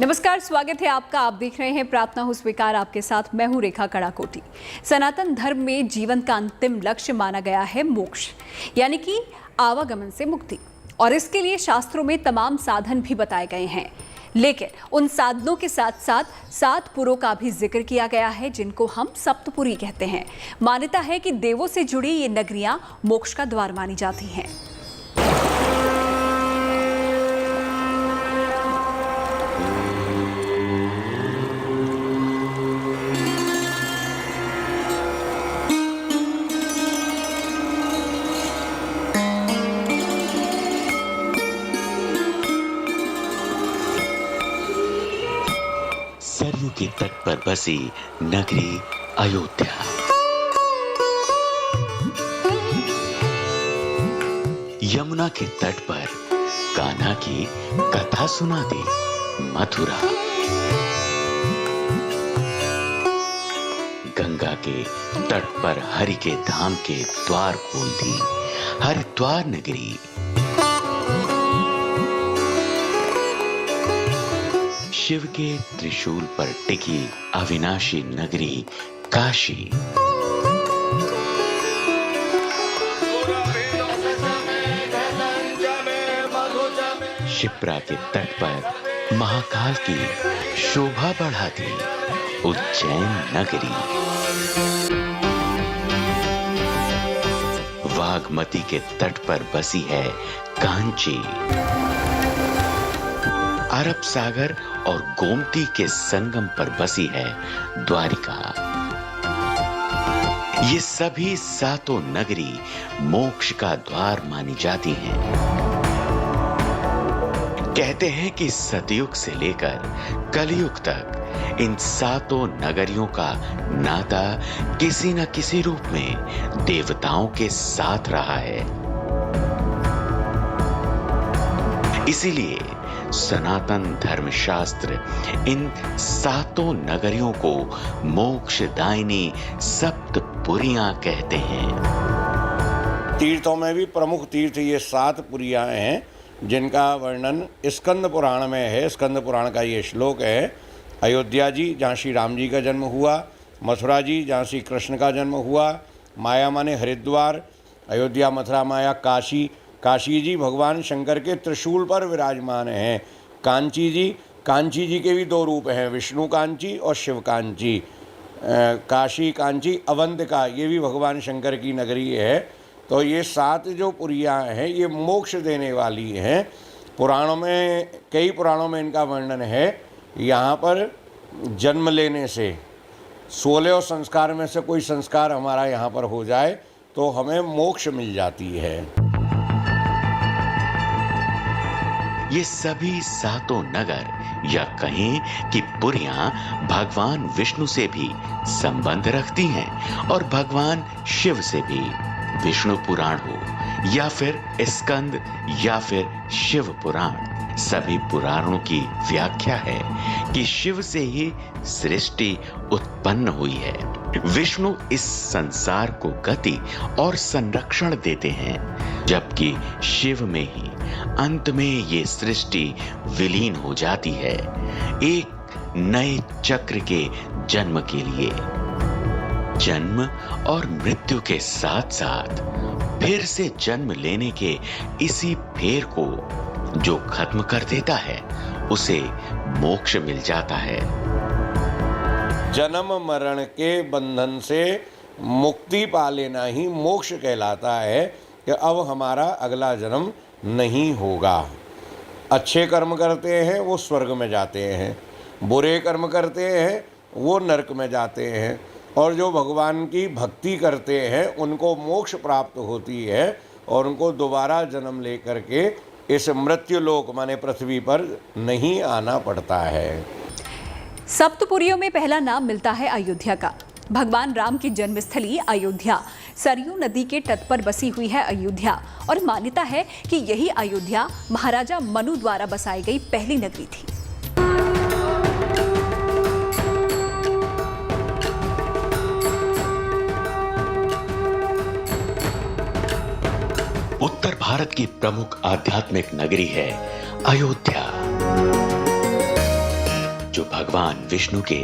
नमस्कार, स्वागत है आपका। आप देख रहे हैं प्रार्थना हो स्वीकार। आपके साथ मैं हूं रेखा कड़ाकोटी। सनातन धर्म में जीवन का अंतिम लक्ष्य माना गया है मोक्ष, यानी कि आवागमन से मुक्ति। और इसके लिए शास्त्रों में तमाम साधन भी बताए गए हैं, लेकिन उन साधनों के साथ साथ 7 पुरों का भी जिक्र किया गया है, जिनको हम सप्तपुरी कहते हैं। मान्यता है कि देवों से जुड़ी ये नगरियां मोक्ष का द्वार मानी जाती हैं। सरयू के तट पर बसी नगरी अयोध्या। यमुना के तट पर कान्हा की कथा सुनाती मथुरा। गंगा के तट पर हरि के धाम के द्वार खोलती हरिद्वार नगरी। शिव के त्रिशूल पर टिकी अविनाशी नगरी काशी। शिप्रा के तट पर महाकाल की शोभा बढ़ाती उज्जैन नगरी। वागमती के तट पर बसी है कांची। अरब सागर और गोमती के संगम पर बसी है द्वारिका। ये सभी 7 नगरी मोक्ष का द्वार मानी जाती हैं। कहते हैं कि सतयुग से लेकर कलयुग तक इन 7 नगरियों का नाता किसी न किसी रूप में देवताओं के साथ रहा है। इसीलिए सनातन धर्मशास्त्र इन 7 नगरियों को मोक्षदायिनी सप्तपुरियां कहते हैं। तीर्थों में भी प्रमुख तीर्थ ये 7 पुरियां हैं, जिनका वर्णन स्कंद पुराण में है। स्कंद पुराण का ये श्लोक है। अयोध्या जी, जहाँ श्री राम जी का जन्म हुआ। मथुरा जी, जहाँ श्री कृष्ण का जन्म हुआ। माया माने हरिद्वार। अयोध्या, मथुरा, माया, काशी। काशी जी भगवान शंकर के त्रिशूल पर विराजमान हैं। कांची जी के भी 2 रूप हैं, विष्णु कांची और शिव कांची। काशी, कांची, अवंतिका, ये भी भगवान शंकर की नगरी है। तो ये 7 जो पुरियां हैं ये मोक्ष देने वाली हैं। पुराणों में, कई पुराणों में इनका वर्णन है। यहाँ पर जन्म लेने से 16 संस्कार में से कोई संस्कार हमारा यहाँ पर हो जाए तो हमें मोक्ष मिल जाती है। ये सभी 7 नगर या कहें कि पुरियां भगवान विष्णु से भी संबंध रखती हैं और भगवान शिव से भी। विष्णु पुराण हो या फिर स्कंद या फिर शिव पुराण, सभी पुराणों की व्याख्या है कि शिव से ही सृष्टि उत्पन्न हुई है। विष्णु इस संसार को गति और संरक्षण देते हैं, जबकि शिव में ही अंत में ये सृष्टि विलीन हो जाती है एक नए चक्र के जन्म के लिए। जन्म और मृत्यु के साथ साथ फिर से जन्म लेने के इसी फेर को जो खत्म कर देता है उसे मोक्ष मिल जाता है। जन्म मरण के बंधन से मुक्ति पा लेना ही मोक्ष कहलाता है कि अब हमारा अगला जन्म नहीं होगा। अच्छे कर्म करते हैं वो स्वर्ग में जाते हैं, बुरे कर्म करते हैं वो नरक में जाते हैं, और जो भगवान की भक्ति करते हैं उनको मोक्ष प्राप्त होती है और उनको दोबारा जन्म लेकर के इस मृत्यु लोक माने पृथ्वी पर नहीं आना पड़ता है। सप्तपुरियों में पहला नाम मिलता है अयोध्या का। भगवान राम की जन्मस्थली अयोध्या सरयू नदी के तट पर बसी हुई है अयोध्या, और मान्यता है कि यही अयोध्या महाराजा मनु द्वारा बसाई गई पहली नगरी थी। उत्तर भारत की प्रमुख आध्यात्मिक नगरी है अयोध्या। जो भगवान विष्णु के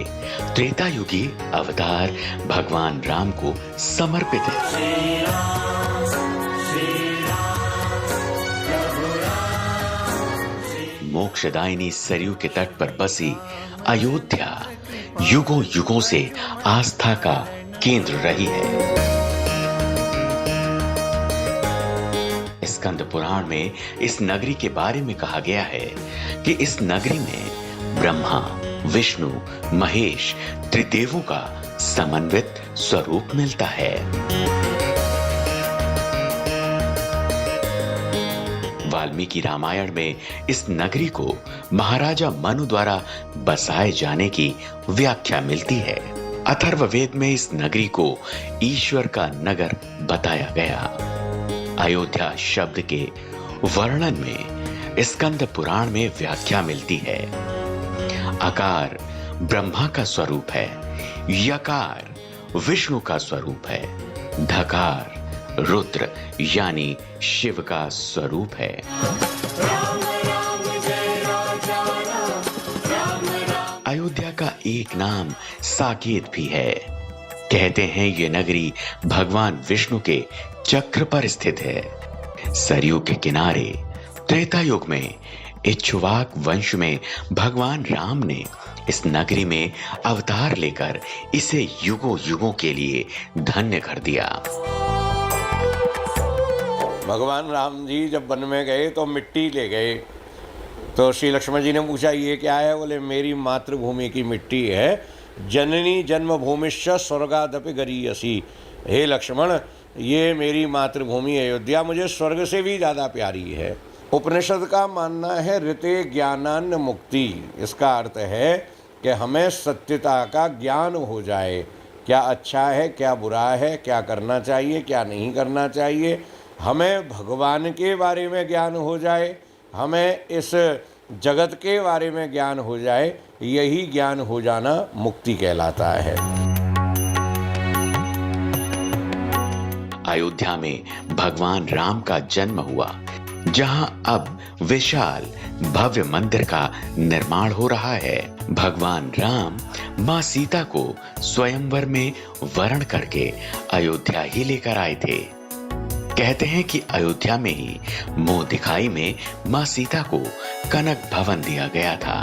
त्रेतायुगी अवतार भगवान राम को समर्पित है। मोक्षदायिनी सरयू के तट पर बसी अयोध्या युगों युगों से आस्था का केंद्र रही है। स्कंद पुराण में इस नगरी के बारे में कहा गया है कि इस नगरी में ब्रह्मा, विष्णु, महेश त्रिदेवों का समन्वित स्वरूप मिलता है। वाल्मीकि रामायण में इस नगरी को महाराजा मनु द्वारा बसाए जाने की व्याख्या मिलती है। अथर्ववेद में इस नगरी को ईश्वर का नगर बताया गया। अयोध्या शब्द के वर्णन में स्कंद पुराण में व्याख्या मिलती है। आकार ब्रह्मा का स्वरूप है, यकार विष्णु का स्वरूप है, धकार रुद्र यानी शिव का स्वरूप है। अयोध्या का एक नाम साकेत भी है। कहते हैं ये नगरी भगवान विष्णु के चक्र पर स्थित है। सरयू के किनारे त्रेता युग में इक्ष्वाक वंश में भगवान राम ने इस नगरी में अवतार लेकर इसे युगों युगों के लिए धन्य कर दिया। भगवान राम जी जब वन में गए तो मिट्टी ले गए, तो श्री लक्ष्मण जी ने पूछा ये क्या है? बोले मेरी मातृभूमि की मिट्टी है। जननी जन्मभूमिश्च स्वर्गादपि गरीयसी। हे लक्ष्मण, ये मेरी मातृभूमि अयोध्या मुझे स्वर्ग से भी ज़्यादा प्यारी है। उपनिषद का मानना है ऋते ज्ञानान्न मुक्ति। इसका अर्थ है कि हमें सत्यता का ज्ञान हो जाए, क्या अच्छा है, क्या बुरा है, क्या करना चाहिए, क्या नहीं करना चाहिए। हमें भगवान के बारे में ज्ञान हो जाए, हमें इस जगत के बारे में ज्ञान हो जाए। यही ज्ञान हो जाना मुक्ति कहलाता है। अयोध्या में भगवान राम का जन्म हुआ, जहां अब विशाल भव्य मंदिर का निर्माण हो रहा है। भगवान राम मां सीता को स्वयंवर में वरण करके अयोध्या ही लेकर आए थे। कहते हैं कि अयोध्या में ही मोह दिखाई में मां सीता को कनक भवन दिया गया था,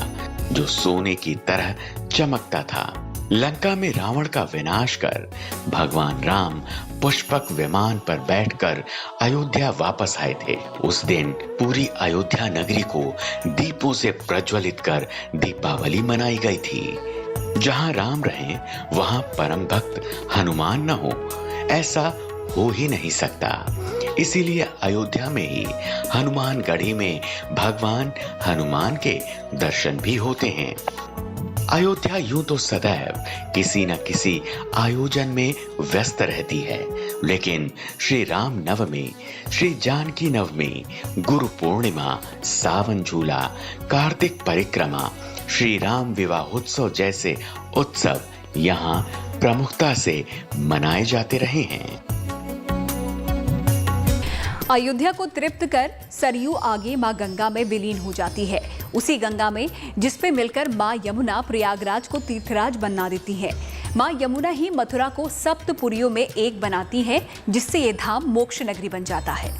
जो सोने की तरह चमकता था। लंका में रावण का विनाश कर भगवान राम पुष्पक विमान पर बैठकर अयोध्या वापस आए थे। उस दिन पूरी अयोध्या नगरी को दीपों से प्रज्वलित कर दीपावली मनाई गई थी। जहां राम रहें वहां परम भक्त हनुमान न हो, ऐसा हो ही नहीं सकता। इसीलिए अयोध्या में ही हनुमानगढ़ी में भगवान हनुमान के दर्शन भी होते हैं। अयोध्या यूं तो सदैव किसी न किसी आयोजन में व्यस्त रहती है, लेकिन श्री राम नवमी, श्री जानकी नवमी, गुरु पूर्णिमा, सावन झूला, कार्तिक परिक्रमा, श्री राम विवाहोत्सव जैसे उत्सव यहाँ प्रमुखता से मनाए जाते रहे हैं। अयोध्या को तृप्त कर सरयू आगे मां गंगा में विलीन हो जाती है। उसी गंगा में जिसपे मिलकर मां यमुना प्रयागराज को तीर्थराज बना देती है। मां यमुना ही मथुरा को सप्तपुरियों में एक बनाती है, जिससे ये धाम मोक्ष नगरी बन जाता है।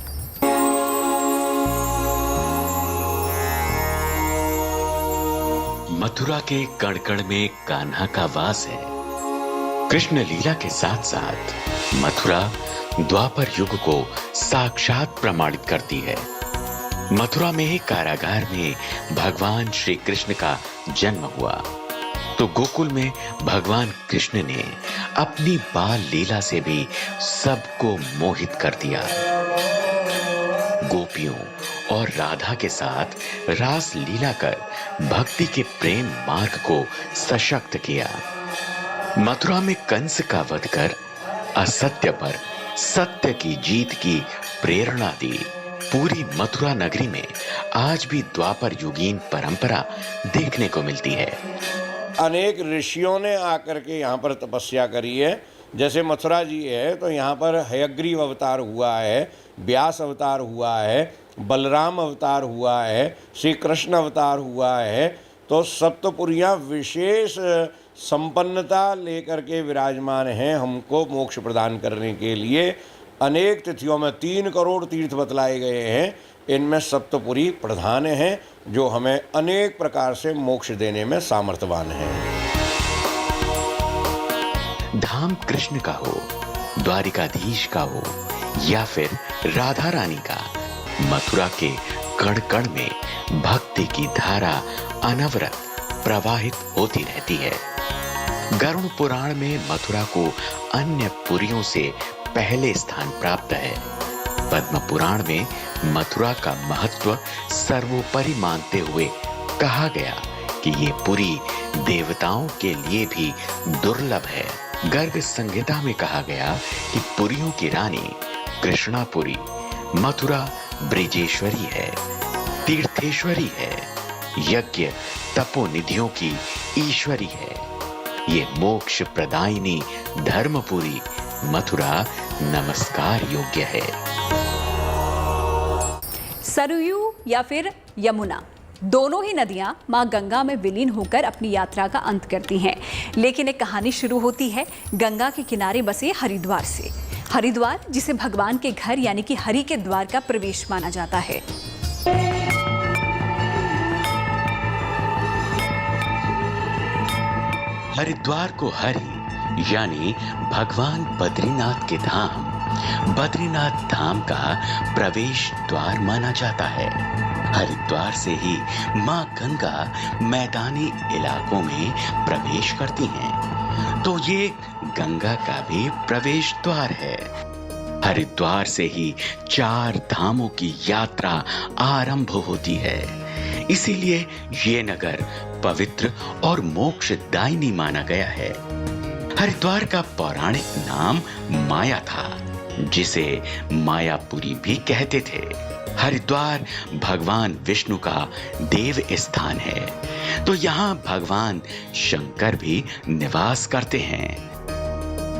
मथुरा के कण कण में कान्हा का वास है। कृष्ण लीला के साथ साथ मथुरा द्वापर युग को साक्षात प्रमाणित करती है। मथुरा में ही कारागार में भगवान श्री कृष्ण का जन्म हुआ, तो गोकुल में भगवान कृष्ण ने अपनी बाल लीला से भी सबको मोहित कर दिया। गोपियों और राधा के साथ रास लीला कर भक्ति के प्रेम मार्ग को सशक्त किया। मथुरा में कंस का वध कर असत्य पर सत्य की जीत की प्रेरणा दी। पूरी मथुरा नगरी में आज भी द्वापर युगीन परंपरा देखने को मिलती है। अनेक ऋषियों ने आकर के यहाँ पर तपस्या करी है। जैसे मथुरा जी है तो यहाँ पर हयग्रीव अवतार हुआ है, व्यास अवतार हुआ है, बलराम अवतार हुआ है, श्री कृष्ण अवतार हुआ है। तो सप्तपुरियाँ विशेष संपन्नता लेकर के विराजमान हैं, हमको मोक्ष प्रदान करने के लिए। अनेक तिथियों में 3 करोड़ तीर्थ बतलाए गए हैं, इनमें सप्तपुरी प्रधान हैं जो हमें अनेक प्रकार से मोक्ष देने में सामर्थ्यवान हैं। धाम कृष्ण का हो, द्वारिकाधीश का हो या फिर राधा रानी का, मथुरा के कण कण में भक्ति की धारा अनवरत प्रवाहित होती रहती है। गरुड़ पुराण में मथुरा को अन्य पुरियों से पहले स्थान प्राप्त है। पद्म पुराण में मथुरा का महत्व सर्वोपरि मानते हुए कहा गया कि ये पुरी देवताओं के लिए भी दुर्लभ है। गर्ग संहिता में कहा गया कि पुरियों की रानी कृष्णापुरी मथुरा ब्रिजेश्वरी है, तीर्थेश्वरी है, यज्ञ तपोनिधियों की ईश्वरी है। ये मोक्ष प्रदायिनी धर्मपुरी मथुरा नमस्कार योग्य है। सरयू या फिर यमुना, दोनों ही नदियां मां गंगा में विलीन होकर अपनी यात्रा का अंत करती हैं। लेकिन एक कहानी शुरू होती है गंगा के किनारे बसे हरिद्वार से। हरिद्वार जिसे भगवान के घर यानी कि हरि के द्वार का प्रवेश माना जाता है। हरिद्वार को हरि यानी भगवान बद्रीनाथ के धाम, बद्रीनाथ धाम का प्रवेश द्वार माना जाता है। हरिद्वार से ही मां गंगा मैदानी इलाकों में प्रवेश करती हैं, तो ये गंगा का भी प्रवेश द्वार है। हरिद्वार से ही 4 धामों की यात्रा आरंभ होती है। इसीलिए ये नगर पवित्र और मोक्षदायिनी माना गया है। हरिद्वार का पौराणिक नाम माया था, जिसे मायापुरी भी कहते थे। हरिद्वार भगवान विष्णु का देव स्थान है, तो यहाँ भगवान शंकर भी निवास करते हैं।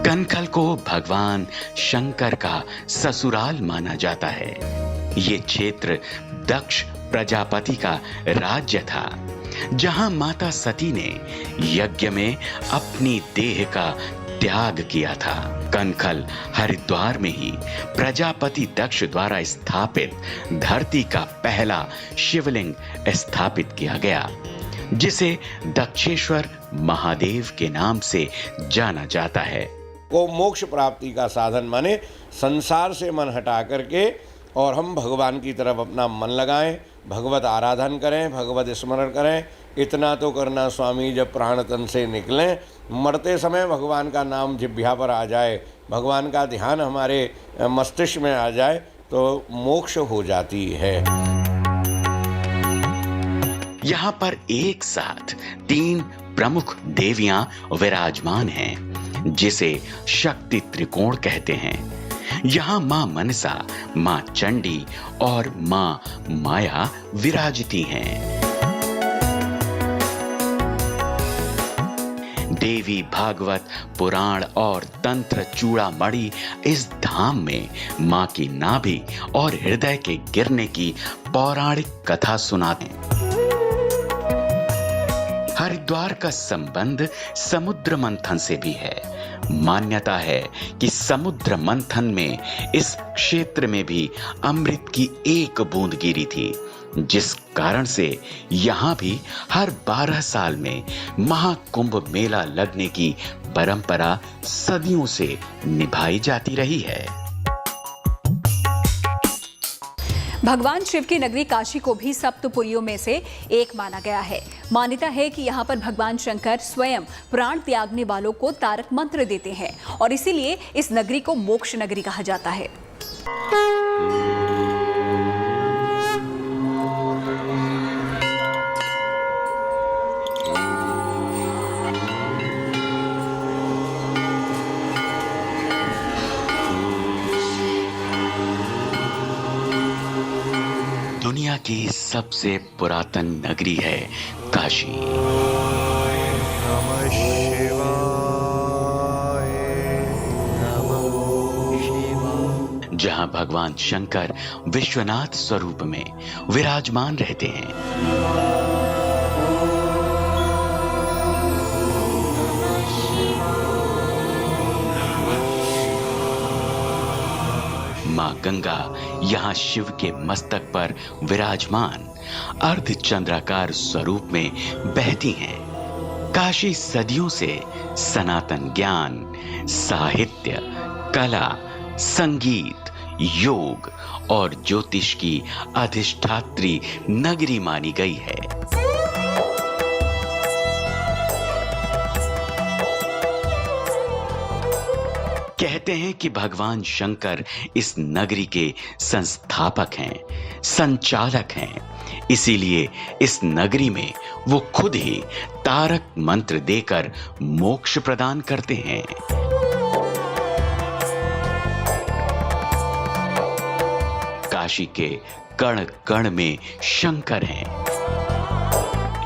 कनखल को भगवान शंकर का ससुराल माना जाता है। ये क्षेत्र दक्ष प्रजापति का राज्य था, जहां माता सती ने यज्ञ में अपनी देह का त्याग किया था। कनखल हरिद्वार में ही प्रजापति दक्ष द्वारा स्थापित धरती का पहला शिवलिंग स्थापित किया गया, जिसे दक्षेश्वर महादेव के नाम से जाना जाता है। को मोक्ष प्राप्ति का साधन माने संसार से मन हटा करके और हम भगवान की तरफ अपना मन लगाएं, भगवत आराधन करें, भगवत स्मरण करें। इतना तो करना स्वामी जब प्राण तन से निकलें, मरते समय भगवान का नाम जिह्वा पर आ जाए, भगवान का ध्यान हमारे मस्तिष्क में आ जाए तो मोक्ष हो जाती है। यहाँ पर एक साथ 3 प्रमुख देवियां विराजमान हैं, जिसे शक्ति त्रिकोण कहते हैं। यहाँ मां मनसा, मां चंडी और मां माया विराजती हैं। देवी भागवत पुराण और तंत्र चूड़ामणि इस धाम में मां की नाभि और हृदय के गिरने की पौराणिक कथा सुनाते हैं। हरिद्वार का संबंध समुद्र मंथन से भी है। मान्यता है कि समुद्र मंथन में इस क्षेत्र में भी अमृत की एक बूंद गिरी थी, जिस कारण से यहाँ भी हर 12 साल में महाकुंभ मेला लगने की परंपरा सदियों से निभाई जाती रही है। भगवान शिव की नगरी काशी को भी सप्तपुरियों में से एक माना गया है। मान्यता है कि यहाँ पर भगवान शंकर स्वयं प्राण त्यागने वालों को तारक मंत्र देते हैं और इसीलिए इस नगरी को मोक्ष नगरी कहा जाता है। दुनिया की सबसे पुरातन नगरी है काशी। जहां भगवान शंकर विश्वनाथ स्वरूप में विराजमान रहते हैं। मां गंगा यहाँ शिव के मस्तक पर विराजमान अर्धचंद्राकार स्वरूप में बहती हैं। काशी सदियों से सनातन ज्ञान, साहित्य, कला, संगीत, योग और ज्योतिष की अधिष्ठात्री नगरी मानी गई है। कहते हैं कि भगवान शंकर इस नगरी के संस्थापक हैं, संचालक हैं। इसीलिए इस नगरी में वो खुद ही तारक मंत्र देकर मोक्ष प्रदान करते हैं। काशी के कण कण में शंकर हैं।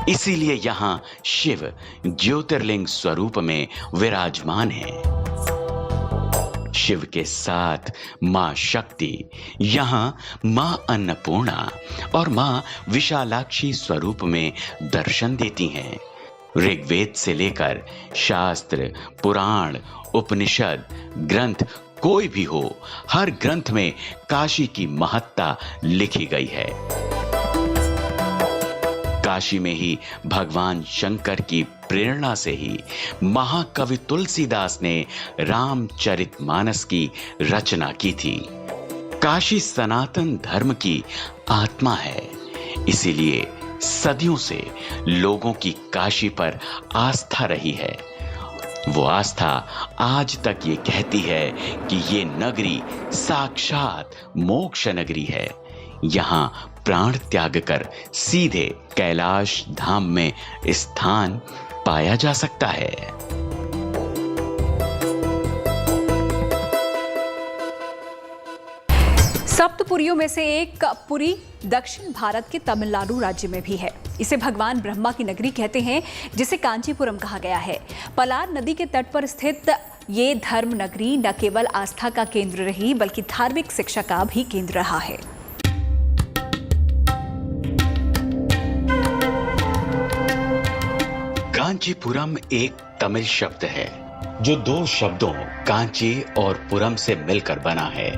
इसीलिए यहां शिव ज्योतिर्लिंग स्वरूप में विराजमान हैं। शिव के साथ मां शक्ति, यहां मां अन्नपूर्णा और मां विशालाक्षी स्वरूप में दर्शन देती हैं। ऋग्वेद से लेकर शास्त्र, पुराण, उपनिषद, ग्रंथ कोई भी हो, हर ग्रंथ में काशी की महत्ता लिखी गई है। काशी में ही भगवान शंकर की प्रेरणा से ही महाकवि तुलसीदास ने रामचरितमानस की रचना की थी। काशी सनातन धर्म की आत्मा है, इसीलिए सदियों से लोगों की काशी पर आस्था रही है। वो आस्था आज तक ये कहती है कि ये नगरी साक्षात मोक्ष नगरी है। यहाँ प्राण त्याग कर सीधे कैलाश धाम में स्थान पाया जा सकता है। सप्तपुरियों में से एक पुरी दक्षिण भारत के तमिलनाडु राज्य में भी है। इसे भगवान ब्रह्मा की नगरी कहते हैं, जिसे कांचीपुरम कहा गया है। पलार नदी के तट पर स्थित ये धर्म नगरी न केवल आस्था का केंद्र रही, बल्कि धार्मिक शिक्षा का भी केंद्र रहा है। कांचीपुरम एक तमिल शब्द है जो दो शब्दों कांची और पुरम से मिलकर बना है,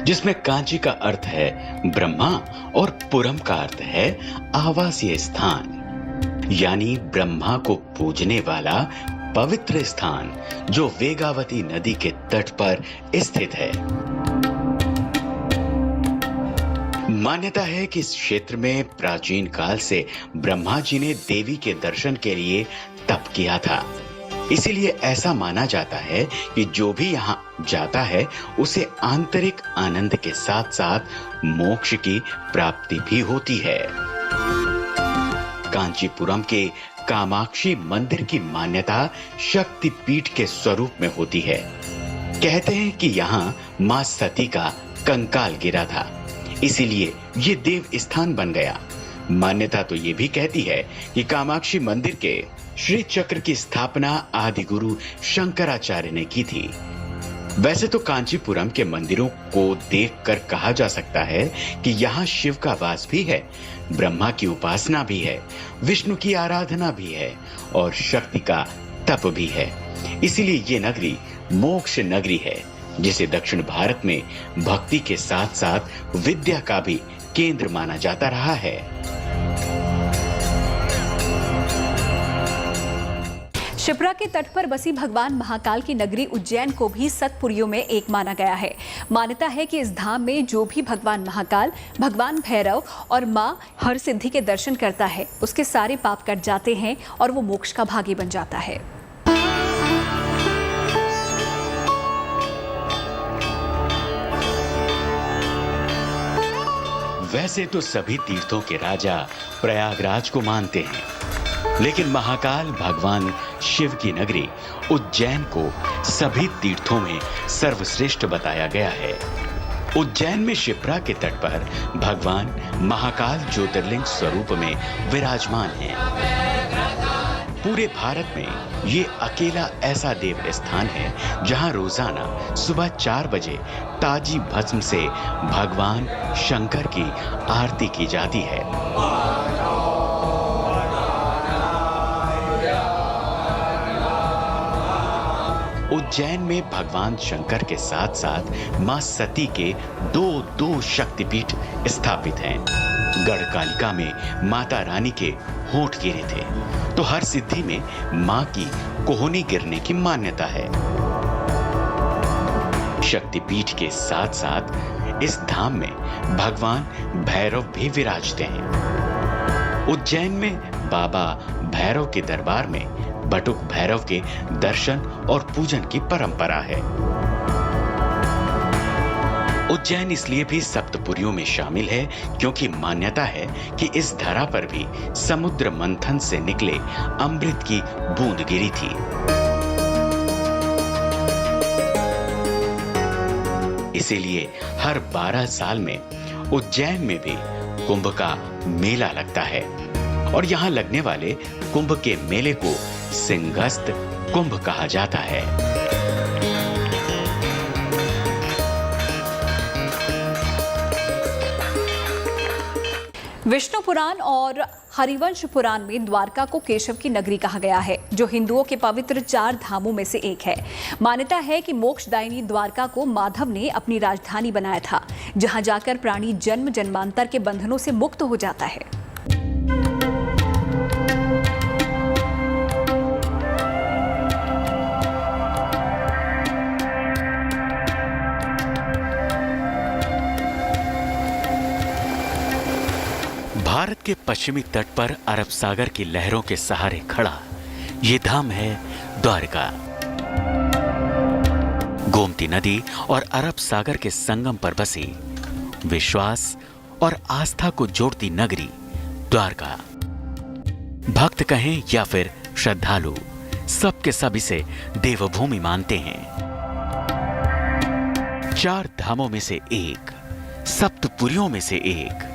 जिसमें कांची का अर्थ है ब्रह्मा और पुरम का अर्थ है आवासीय स्थान, यानी ब्रह्मा को पूजने वाला पवित्र स्थान जो वेगावती नदी के तट पर स्थित है। मान्यता है कि इस क्षेत्र में प्राचीन काल से ब्रह्मा जी ने देवी के दर्शन के लिए तप किया था। इसीलिए ऐसा माना जाता है कि जो भी यहाँ जाता है उसे आंतरिक आनंद के साथ साथ मोक्ष की प्राप्ति भी होती है। कांचीपुरम के कामाक्षी मंदिर की मान्यता शक्ति पीठ के स्वरूप में होती है। कहते हैं कि यहाँ मां सती का कंकाल गिरा था, इसीलिए ये देव स्थान बन गया। मान्यता तो ये भी कहती है कि कामाक्षी मंदिर के श्री चक्र की स्थापना आदि गुरु शंकराचार्य ने की थी। वैसे तो कांचीपुरम के मंदिरों को देखकर कहा जा सकता है कि यहाँ शिव का वास भी है, ब्रह्मा की उपासना भी है, विष्णु की आराधना भी है और शक्ति का तप भी है। इसीलिए ये नगरी मोक्ष नगरी है, जिसे दक्षिण भारत में भक्ति के साथ साथ विद्या का भी केंद्र माना जाता रहा है। शिप्रा के तट पर बसी भगवान महाकाल की नगरी उज्जैन को भी सतपुरियों में एक माना गया है। मान्यता है कि इस धाम में जो भी भगवान महाकाल, भगवान भैरव और मां हर सिद्धि के दर्शन करता है, उसके सारे पाप कट जाते हैं और वो मोक्ष का भागी बन जाता है। वैसे तो सभी तीर्थों के राजा प्रयागराज को मानते हैं, लेकिन महाकाल भगवान शिव की नगरी उज्जैन को सभी तीर्थों में सर्वश्रेष्ठ बताया गया है। उज्जैन में शिप्रा के तट पर भगवान महाकाल ज्योतिर्लिंग स्वरूप में विराजमान हैं। पूरे भारत में ये अकेला ऐसा देव स्थान है जहां रोजाना सुबह 4 बजे ताजी भस्म से भगवान शंकर की आरती की जाती है। उज्जैन में भगवान शंकर के साथ साथ मां सती के दो शक्तिपीठ स्थापित हैं। गढ़कालिका में माता रानी के होंठ गिरे थे, तो हर सिद्धि में मां की कोहनी गिरने की मान्यता है। शक्तिपीठ के साथ साथ इस धाम में भगवान भैरव भी विराजते हैं। उज्जैन में बाबा भैरव के दरबार में बटुक भैरव के दर्शन और पूजन की परंपरा है। उज्जैन इसलिए भी सप्तपुरियों में शामिल है क्योंकि मान्यता है कि इस धरा पर भी समुद्र मंथन से निकले अमृत की बूंद गिरी थी। इसीलिए हर 12 साल में उज्जैन में भी कुंभ का मेला लगता है और यहाँ लगने वाले कुंभ के मेले को सिंहस्थ कुंभ कहा जाता है। विष्णु पुराण और हरिवंश पुराण में द्वारका को केशव की नगरी कहा गया है, जो हिंदुओं के पवित्र 4 धामों में से एक है। मान्यता है कि मोक्षदायिनी द्वारका को माधव ने अपनी राजधानी बनाया था, जहां जाकर प्राणी जन्म जन्मांतर के बंधनों से मुक्त हो जाता है। भारत के पश्चिमी तट पर अरब सागर की लहरों के सहारे खड़ा ये धाम है द्वारका। गोमती नदी और अरब सागर के संगम पर बसी विश्वास और आस्था को जोड़ती नगरी द्वारका। भक्त कहें या फिर श्रद्धालु, सबके सब इसे देवभूमि मानते हैं। 4 धामों में से एक, सप्तपुरियों में से एक।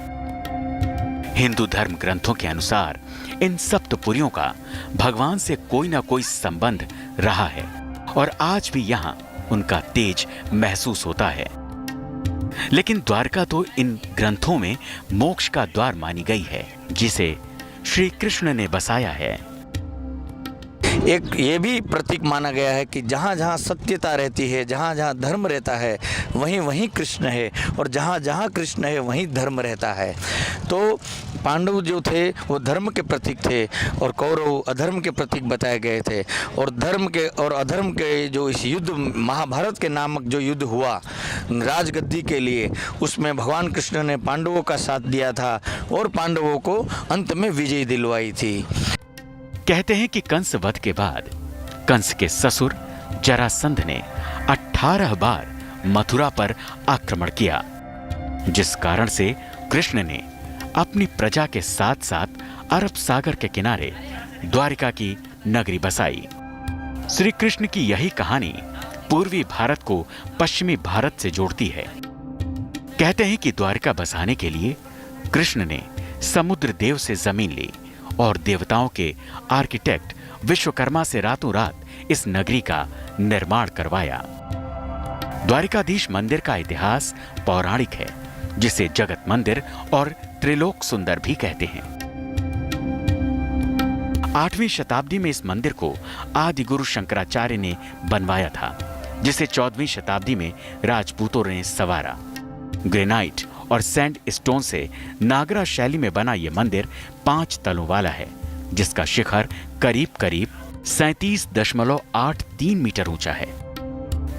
हिंदू धर्म ग्रंथों के अनुसार इन सप्तपुरियों का भगवान से कोई ना कोई संबंध रहा है और आज भी यहां उनका तेज महसूस होता है। लेकिन द्वारका तो इन ग्रंथों में मोक्ष का द्वार मानी गई है, जिसे श्री कृष्ण ने बसाया है। एक ये भी प्रतीक माना गया है कि जहाँ जहाँ सत्यता रहती है, जहाँ जहाँ धर्म रहता है, वहीं वहीं कृष्ण है, और जहाँ जहाँ कृष्ण है वहीं धर्म रहता है। तो पांडव जो थे वो धर्म के प्रतीक थे और कौरव अधर्म के प्रतीक बताए गए थे। और धर्म के और अधर्म के जो इस युद्ध, महाभारत के नामक जो युद्ध हुआ राजगद्दी के लिए, उसमें भगवान कृष्ण ने पांडवों का साथ दिया था और पांडवों को अंत में विजय दिलवाई थी। कहते हैं कि कंस वध के बाद कंस के ससुर जरासंध ने 18 बार मथुरा पर आक्रमण किया, जिस कारण से कृष्ण ने अपनी प्रजा के साथ साथ अरब सागर के किनारे द्वारिका की नगरी बसाई। श्री कृष्ण की यही कहानी पूर्वी भारत को पश्चिमी भारत से जोड़ती है। कहते हैं कि द्वारिका बसाने के लिए कृष्ण ने समुद्र देव से जमीन ली और देवताओं के आर्किटेक्ट विश्वकर्मा से रातों रात इस नगरी का निर्माण करवाया। द्वारिकाधीश मंदिर का इतिहास पौराणिक है, जिसे जगत मंदिर और त्रिलोक सुंदर भी कहते हैं। 8वीं शताब्दी में इस मंदिर को आदि गुरु शंकराचार्य ने बनवाया था, जिसे 14वीं शताब्दी में राजपूतों ने संवारा। ग्रेनाइट और सैंड स्टोन से नागरा शैली में बना यह मंदिर 5 तलों वाला है, जिसका शिखर करीब करीब 37.83 मीटर ऊंचा है।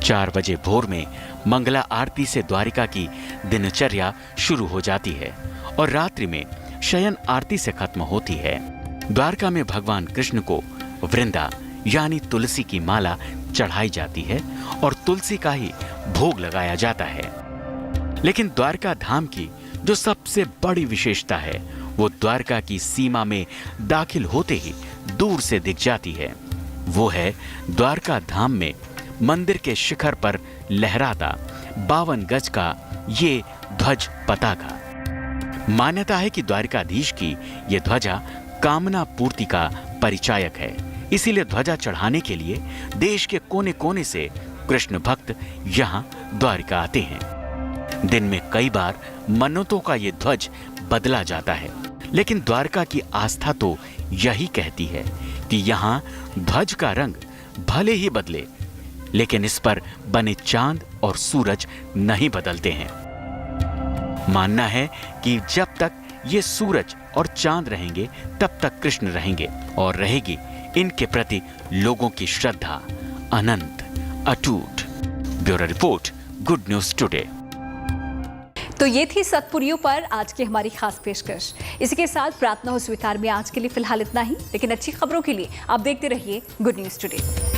4 बजे भोर में मंगला आरती से द्वारिका की दिनचर्या शुरू हो जाती है और रात्रि में शयन आरती से खत्म होती है। द्वारका में भगवान कृष्ण को वृंदा यानी तुलसी की माला चढ़ाई जाती है और तुलसी का ही भोग लगाया जाता है। लेकिन द्वारका धाम की जो सबसे बड़ी विशेषता है, वो द्वारका की सीमा में दाखिल होते ही दूर से दिख जाती है। वो है द्वारका धाम में मंदिर के शिखर पर लहराता 52 गज का ये ध्वज पताका। मान्यता है कि द्वारिकाधीश की ये ध्वजा कामना पूर्ति का परिचायक है, इसीलिए ध्वजा चढ़ाने के लिए देश के कोने कोने से कृष्ण भक्त यहाँ द्वारिका आते हैं। दिन में कई बार मन्नतों का ये ध्वज बदला जाता है, लेकिन द्वारका की आस्था तो यही कहती है कि यहाँ ध्वज का रंग भले ही बदले, लेकिन इस पर बने चांद और सूरज नहीं बदलते हैं। मानना है कि जब तक ये सूरज और चांद रहेंगे तब तक कृष्ण रहेंगे और रहेगी इनके प्रति लोगों की श्रद्धा अनंत अटूट। Bureau report, good news today. तो ये थी सतपुरियों पर आज की हमारी खास पेशकश। इसी के साथ प्रार्थना हो स्वीकार में आज के लिए फिलहाल इतना ही, लेकिन अच्छी खबरों के लिए आप देखते रहिए गुड न्यूज टुडे।